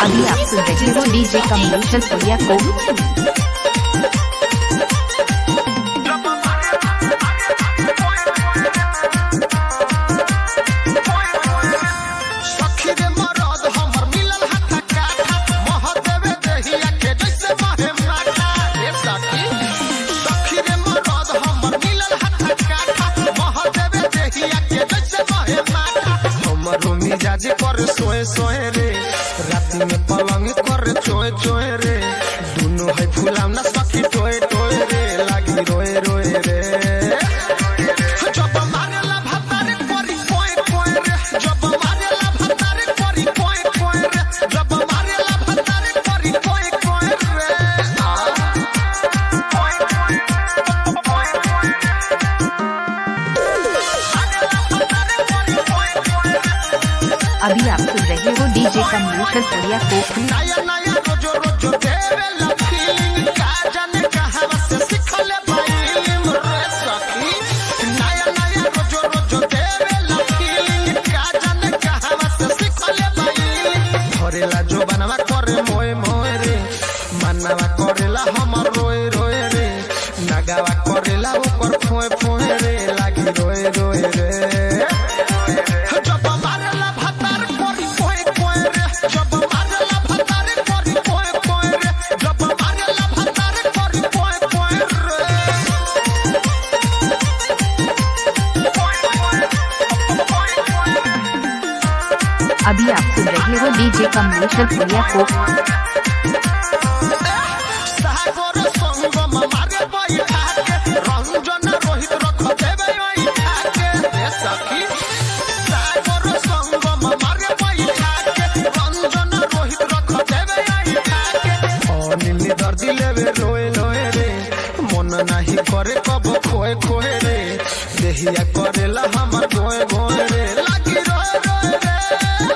अभी आप सुन रहे हो डीजे कमलेश सूर्या को। मिजाज कर सोए सोए रे राती में पलंग कर चोए चोए रे दोनों है फुलाम ना सखी टोए टोए रे लागी रोए रोए रे जब मारेला भतारे परी कोए कोए रे जब मारेला भतारे परी कोए कोए रे जब मारेला भतारे परी कोए कोए रे अभी आप सुन रहे हो डीजे कमलेश सूर्या को। नया नया रोजो रोजो देवे लफीलिंग का जाने कहां से सिखले बाइलिम रे सखी नया नया रोजो रोजो देवे लफीलिंग का जाने कहां से सिखले बाइलिम धरेला जो बनवा करे मोए मोए रे मनवा करेला हमर रोए रोए रे नगावा करेला ऊपर फोए फोए रे लागी रोए रोए रे जब मारेला भतार परी कोए कोए रे जब मारेला भतार परी कोए कोए रे जब मारेला भतार परी कोए कोए रे अभी आप सुन रहे हो डीजे कमलेश सूर्या को। सागर संगम मारे बैठा के रंजन रोहित रख देवे बैठा के रे सखी सागर संगम मारे बैठा के रंजन रोहित रख देवे बैठा के अनिल दर्दी लेवे रोए रोए रे मन नाही करे कब खोए खोए रे देहिया करेला हमर गोए गोए रे लागी रोए रोए रे